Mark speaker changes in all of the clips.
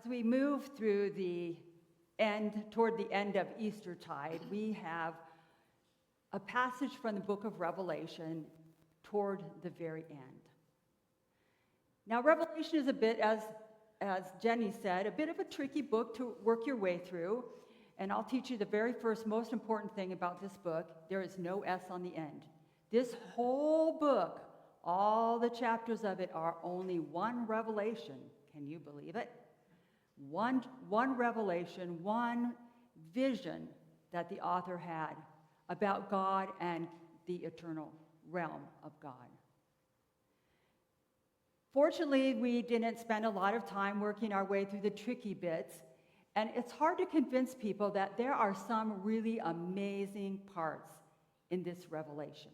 Speaker 1: As we move through toward the end of Eastertide, we have a passage from the book of Revelation toward the very end. Now, Revelation is a bit, as Jenny said, a bit of a tricky book to work your way through. And I'll teach you the very first most important thing about this book. There is no S on the end. This whole book, all the chapters of it are only one revelation. Can you believe it? One revelation, one vision that the author had about God and the eternal realm of God. Fortunately, we didn't spend a lot of time working our way through the tricky bits, and it's hard to convince people that there are some really amazing parts in this revelation.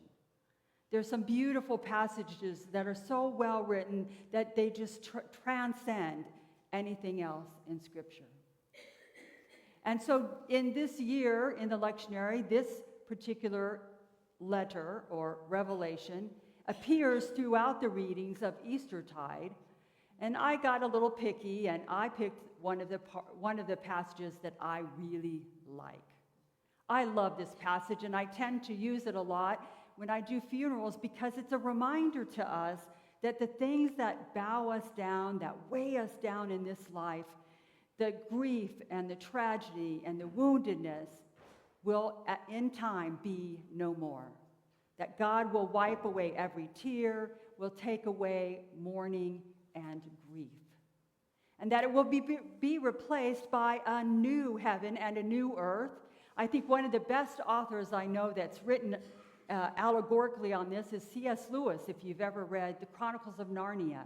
Speaker 1: There's some beautiful passages that are so well written that they just transcend anything else in Scripture. And so in this year, in the lectionary, this particular letter or revelation appears throughout the readings of Eastertide. And I got a little picky, and I picked one of the passages that I really like. I love this passage, and I tend to use it a lot when I do funerals because it's a reminder to us that the things that bow us down, that weigh us down in this life, the grief and the tragedy and the woundedness will in time be no more. That God will wipe away every tear, will take away mourning and grief. And that it will be replaced by a new heaven and a new earth. I think one of the best authors I know that's written allegorically on this is C.S. Lewis, if you've ever read The Chronicles of Narnia.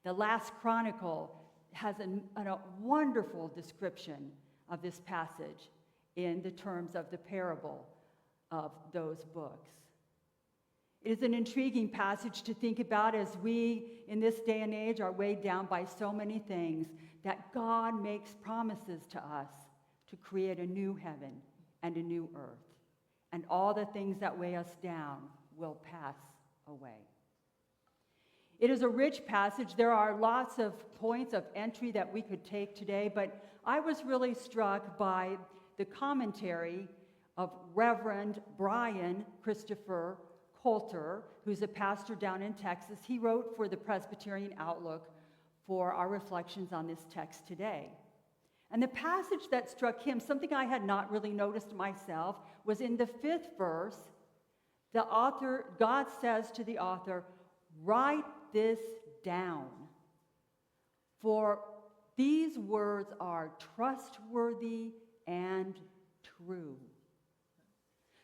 Speaker 1: The last chronicle has a wonderful description of this passage in the terms of the parable of those books. It is an intriguing passage to think about as we, in this day and age, are weighed down by so many things, that God makes promises to us to create a new heaven and a new earth. And all the things that weigh us down will pass away. It is a rich passage. There are lots of points of entry that we could take today, but I was really struck by the commentary of Reverend Brian Christopher Coulter, who's a pastor down in Texas. He wrote for the Presbyterian Outlook for our reflections on this text today. And the passage that struck him, something I had not really noticed myself, was in the 5th verse. God says to the author, "Write this down, for these words are trustworthy and true."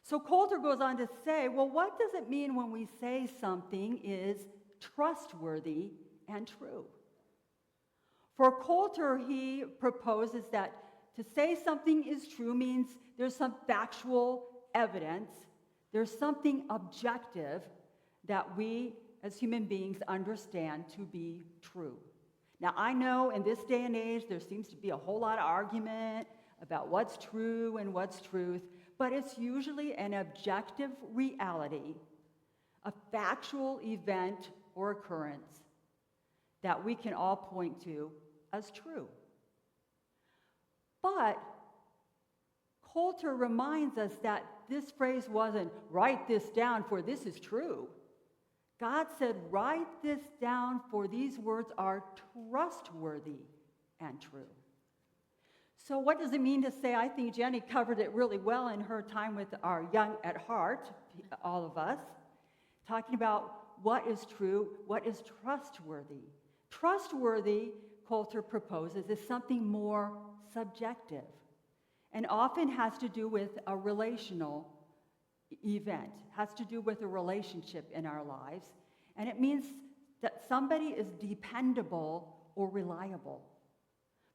Speaker 1: So Coulter goes on to say, well, what does it mean when we say something is trustworthy and true? For Coulter, he proposes that to say something is true means there's some factual evidence, there's something objective that we as human beings understand to be true. Now, I know in this day and age there seems to be a whole lot of argument about what's true and what's truth, but it's usually an objective reality, a factual event or occurrence that we can all point to as true. But Coulter reminds us that this phrase wasn't, "Write this down, for this is true." God said, "Write this down, for these words are trustworthy and true." So what does it mean to say, I think Jenny covered it really well in her time with our Young at Heart, all of us, talking about what is true, what is trustworthy. Trustworthy, Coulter proposes, is something more subjective and often has to do with a relational event, has to do with a relationship in our lives, and it means that somebody is dependable or reliable.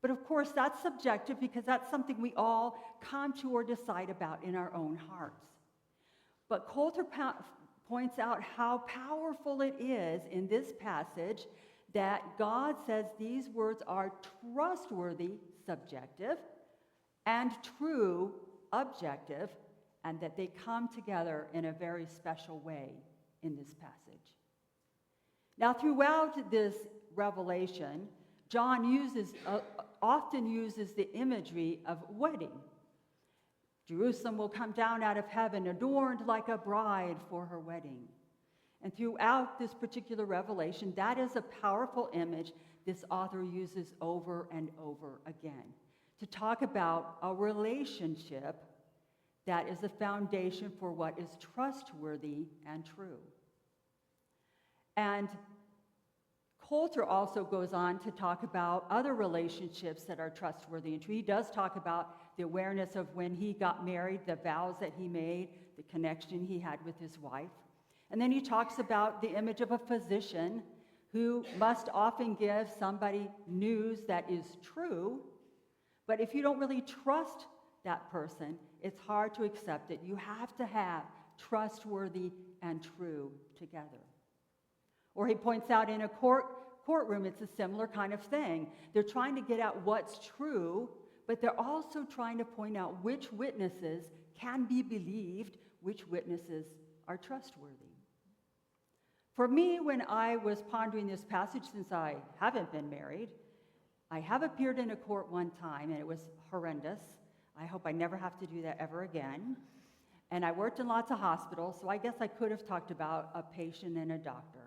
Speaker 1: But of course, that's subjective because that's something we all come to or decide about in our own hearts. But Coulter points out how powerful it is in this passage that God says these words are trustworthy, subjective, and true, objective, and that they come together in a very special way in this passage. Now, throughout this revelation, John often uses the imagery of wedding. Jerusalem will come down out of heaven, adorned like a bride for her wedding. And throughout this particular revelation, that is a powerful image this author uses over and over again to talk about a relationship that is the foundation for what is trustworthy and true. And Coulter also goes on to talk about other relationships that are trustworthy and true. He does talk about the awareness of when he got married, the vows that he made, the connection he had with his wife. And then he talks about the image of a physician who must often give somebody news that is true, but if you don't really trust that person, it's hard to accept it. You have to have trustworthy and true together. Or he points out in a courtroom, it's a similar kind of thing. They're trying to get at what's true, but they're also trying to point out which witnesses can be believed, which witnesses are trustworthy. For me, when I was pondering this passage, since I haven't been married, I have appeared in a court one time, and it was horrendous. I hope I never have to do that ever again. And I worked in lots of hospitals, so I guess I could have talked about a patient and a doctor.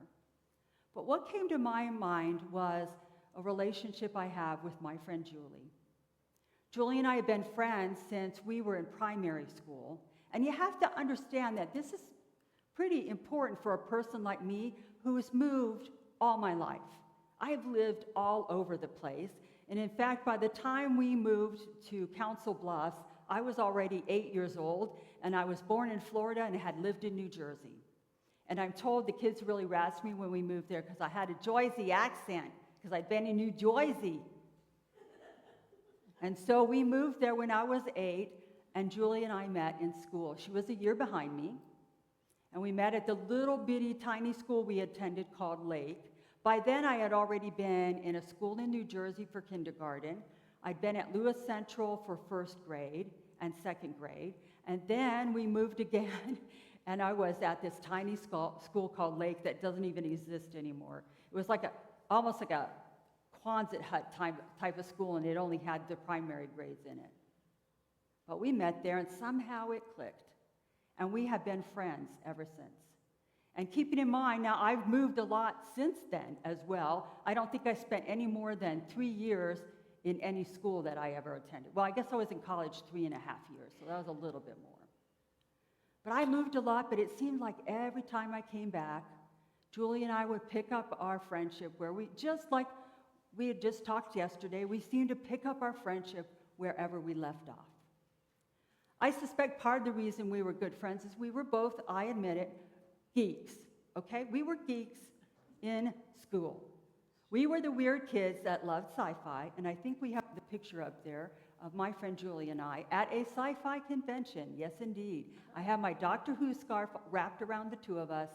Speaker 1: But what came to my mind was a relationship I have with my friend Julie. Julie and I have been friends since we were in primary school, and you have to understand that this is pretty important for a person like me who has moved all my life. I have lived all over the place, and in fact, by the time we moved to Council Bluffs, I was already 8 years old, and I was born in Florida and had lived in New Jersey. And I'm told the kids really razzed me when we moved there because I had a Jersey accent, because I'd been in New Jersey. And so we moved there when I was 8, and Julie and I met in school. She was a year behind me, and we met at the little bitty tiny school we attended called Lake. By then, I had already been in a school in New Jersey for kindergarten. I'd been at Lewis Central for first grade and second grade, and then we moved again, and I was at this tiny school called Lake that doesn't even exist anymore. It was like almost like a Quonset hut type of school, and it only had the primary grades in it. But we met there, and somehow it clicked, and we have been friends ever since. And keeping in mind, now I've moved a lot since then as well. I don't think I spent any more than 3 years in any school that I ever attended. Well, I guess I was in college 3.5 years, so that was a little bit more. But I moved a lot, but it seemed like every time I came back, Julie and I would pick up our friendship where just like we had just talked yesterday, we seemed to pick up our friendship wherever we left off. I suspect part of the reason we were good friends is we were both, I admit it, geeks, okay? We were geeks in school. We were the weird kids that loved sci-fi, and I think we have the picture up there of my friend Julie and I at a sci-fi convention. Yes, indeed. I have my Doctor Who scarf wrapped around the two of us,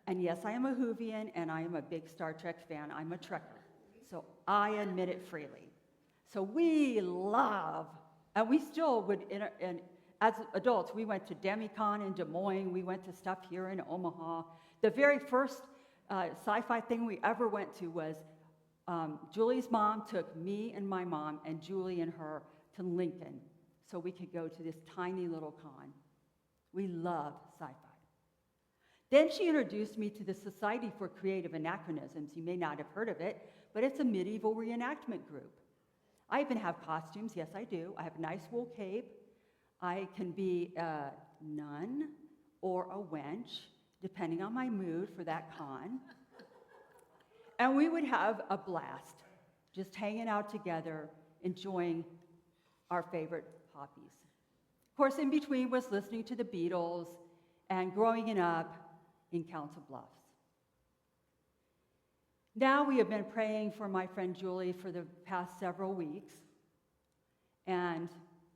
Speaker 1: and yes, I am a Whovian, and I am a big Star Trek fan. I'm a Trekker, so I admit it freely. So we love, and we still would, and as adults, we went to DemiCon in Des Moines. We went to stuff here in Omaha. The very first sci-fi thing we ever went to was Julie's mom took me and my mom and Julie and her to Lincoln so we could go to this tiny little con. We love sci-fi. Then she introduced me to the Society for Creative Anachronisms. You may not have heard of it, but it's a medieval reenactment group. I even have costumes. Yes, I do. I have a nice wool cape. I can be a nun or a wench, depending on my mood for that con. And we would have a blast, just hanging out together, enjoying our favorite hobbies. Of course, in between was listening to the Beatles and growing up in Council Bluffs. Now we have been praying for my friend Julie for the past several weeks, and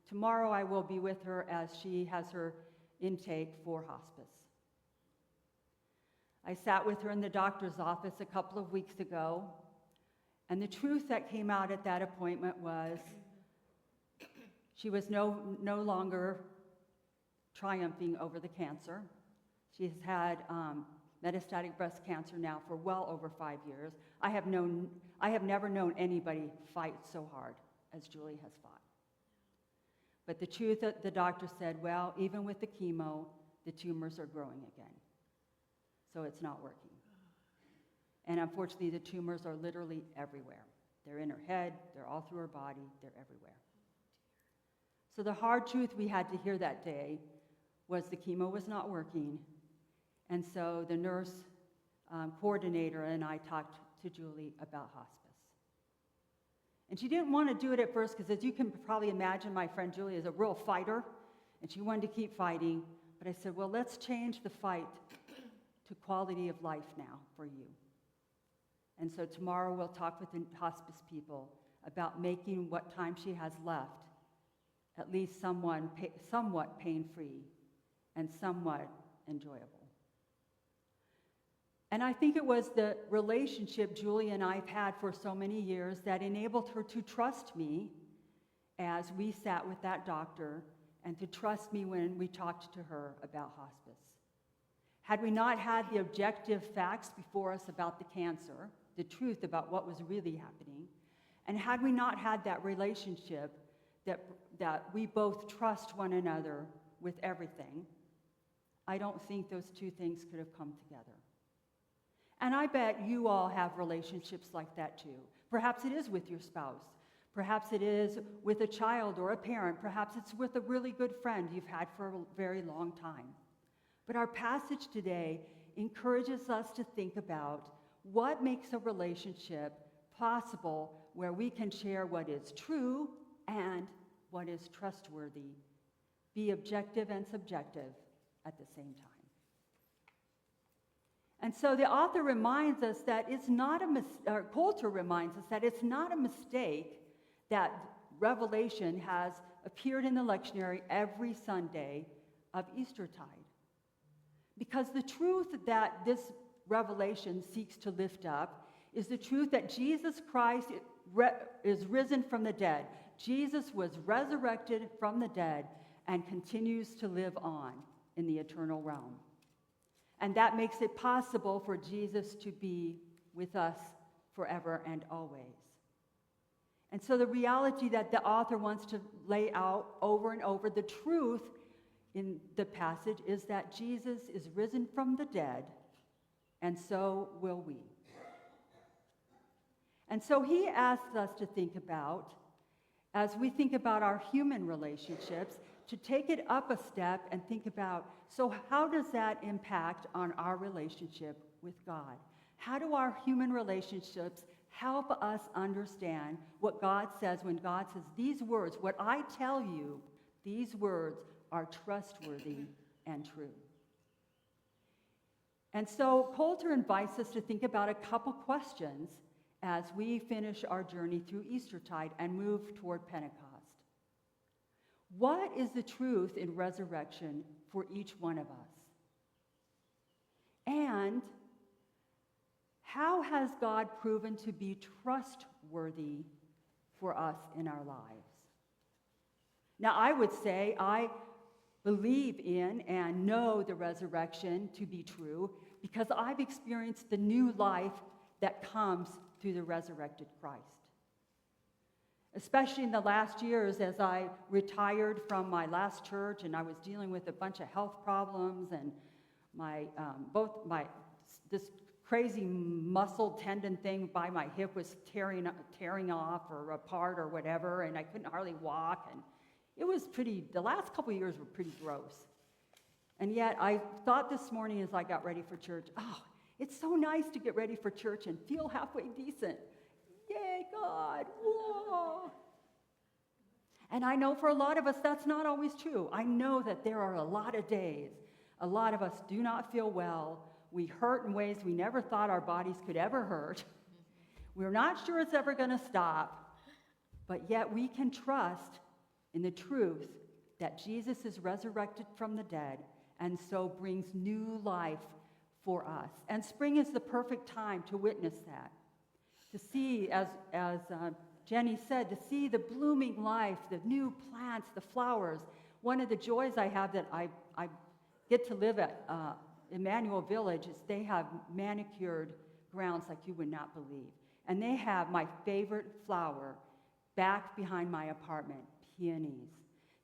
Speaker 1: tomorrow I will be with her as she has her intake for hospice. I sat with her in the doctor's office a couple of weeks ago, and the truth that came out at that appointment was she was no longer triumphing over the cancer. She has had metastatic breast cancer now for well over 5 years. I have never known anybody fight so hard as Julie has fought. But the truth, the doctor said, well, even with the chemo, the tumors are growing again. So it's not working. And unfortunately, the tumors are literally everywhere. They're in her head, they're all through her body, they're everywhere. So the hard truth we had to hear that day was the chemo was not working. And so the nurse coordinator and I talked to Julie about hospice. And she didn't want to do it at first because, as you can probably imagine, my friend Julie is a real fighter, and she wanted to keep fighting. But I said, well, let's change the fight to quality of life now for you. And so tomorrow we'll talk with the hospice people about making what time she has left at least somewhat pain-free and somewhat enjoyable. And I think it was the relationship Julie and I have had for so many years that enabled her to trust me as we sat with that doctor and to trust me when we talked to her about hospice. Had we not had the objective facts before us about the cancer, the truth about what was really happening, and had we not had that relationship that we both trust one another with everything, I don't think those two things could have come together. And I bet you all have relationships like that too. Perhaps it is with your spouse. Perhaps it is with a child or a parent. Perhaps it's with a really good friend you've had for a very long time. But our passage today encourages us to think about what makes a relationship possible where we can share what is true and what is trustworthy, be objective and subjective at the same time. And so the author reminds us that it's not Coulter reminds us that it's not a mistake that Revelation has appeared in the lectionary every Sunday of Eastertide. Because the truth that this Revelation seeks to lift up is the truth that Jesus Christ is risen from the dead. Jesus was resurrected from the dead and continues to live on in the eternal realm. And that makes it possible for Jesus to be with us forever and always. And so the reality that the author wants to lay out over and over, the truth in the passage is that Jesus is risen from the dead, and so will we. And so he asks us to think about, as we think about our human relationships, to take it up a step and think about, so how does that impact on our relationship with God? How do our human relationships help us understand what God says when God says these words, what I tell you, these words are trustworthy and true? And so Coulter invites us to think about a couple questions as we finish our journey through Eastertide and move toward Pentecost. What is the truth in resurrection for each one of us? And how has God proven to be trustworthy for us in our lives? Now, I would say I believe in and know the resurrection to be true because I've experienced the new life that comes through the resurrected Christ. Especially in the last years as I retired from my last church and I was dealing with a bunch of health problems and this crazy muscle tendon thing by my hip was tearing off or apart or whatever, and I couldn't hardly walk, and it was the last couple of years were pretty gross. And yet I thought this morning as I got ready for church, oh, it's so nice to get ready for church and feel halfway decent. Yay, God, whoa. And I know for a lot of us that's not always true. I know that there are a lot of days, a lot of us do not feel well. We hurt in ways we never thought our bodies could ever hurt. We're not sure it's ever going to stop, but yet we can trust in the truth that Jesus is resurrected from the dead and so brings new life for us. And spring is the perfect time to witness that. To see, as Jenny said, to see the blooming life, the new plants, the flowers. One of the joys I have that I get to live Emmanuel Village, they have manicured grounds like you would not believe. And they have my favorite flower back behind my apartment, peonies.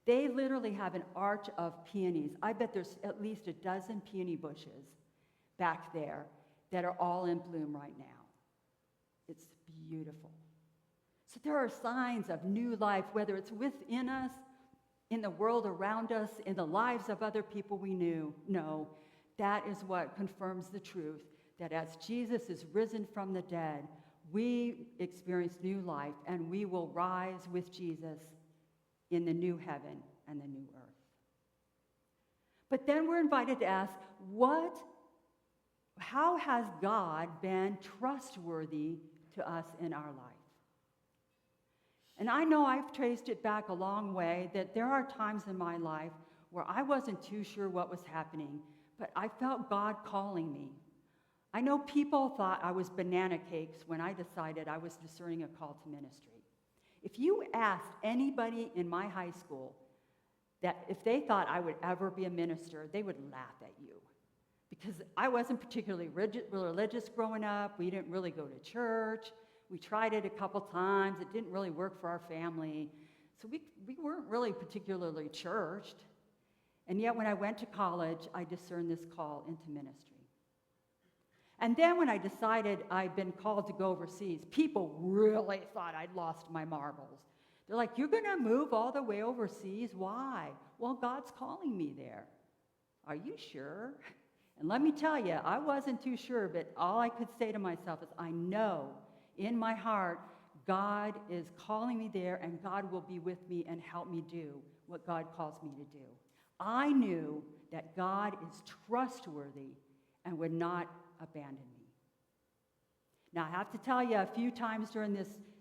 Speaker 1: They literally have an arch of peonies. I bet there's at least a dozen peony bushes back there that are all in bloom right now. It's beautiful. So there are signs of new life, whether it's within us, in the world around us, in the lives of other people we know. That is what confirms the truth, that as Jesus is risen from the dead, we experience new life, and we will rise with Jesus in the new heaven and the new earth. But then we're invited to ask, how has God been trustworthy to us in our life? And I know I've traced it back a long way, that there are times in my life where I wasn't too sure what was happening, but I felt God calling me. I know people thought I was banana cakes when I decided I was discerning a call to ministry. If you asked anybody in my high school that if they thought I would ever be a minister, they would laugh at you. Because I wasn't particularly religious growing up. We didn't really go to church. We tried it a couple times. It didn't really work for our family. So we weren't really particularly churched. And yet when I went to college, I discerned this call into ministry. And then when I decided I'd been called to go overseas, people really thought I'd lost my marbles. They're like, "You're going to move all the way overseas? Why?" "Well, God's calling me there." "Are you sure?" And let me tell you, I wasn't too sure, but all I could say to myself is, I know in my heart God is calling me there, and God will be with me and help me do what God calls me to do. I knew that God is trustworthy and would not abandon me. Now, I have to tell you, a few times during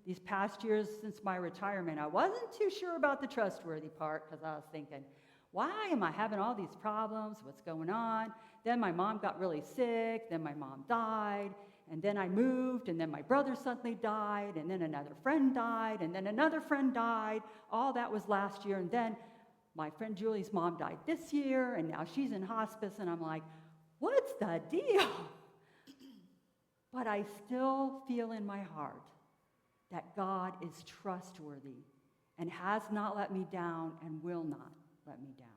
Speaker 1: these past years since my retirement, I wasn't too sure about the trustworthy part, because I was thinking, why am I having all these problems? What's going on? Then my mom got really sick. Then my mom died. And then I moved. And then my brother suddenly died. And then another friend died. And then another friend died. All that was last year. And then my friend Julie's mom died this year. And now she's in hospice. And I'm like, what's the deal? But I still feel in my heart that God is trustworthy and has not let me down and will not let me down.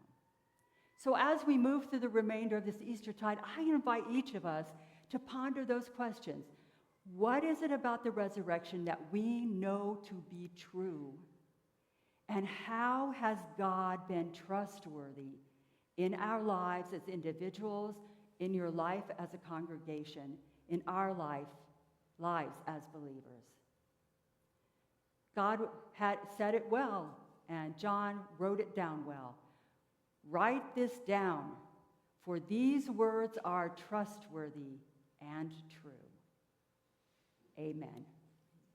Speaker 1: So as we move through the remainder of this Eastertide, I invite each of us to ponder those questions. What is it about the resurrection that we know to be true? And how has God been trustworthy in our lives as individuals, in your life as a congregation, in our lives as believers? God had said it well, and John wrote it down well. Write this down, for these words are trustworthy and true. Amen.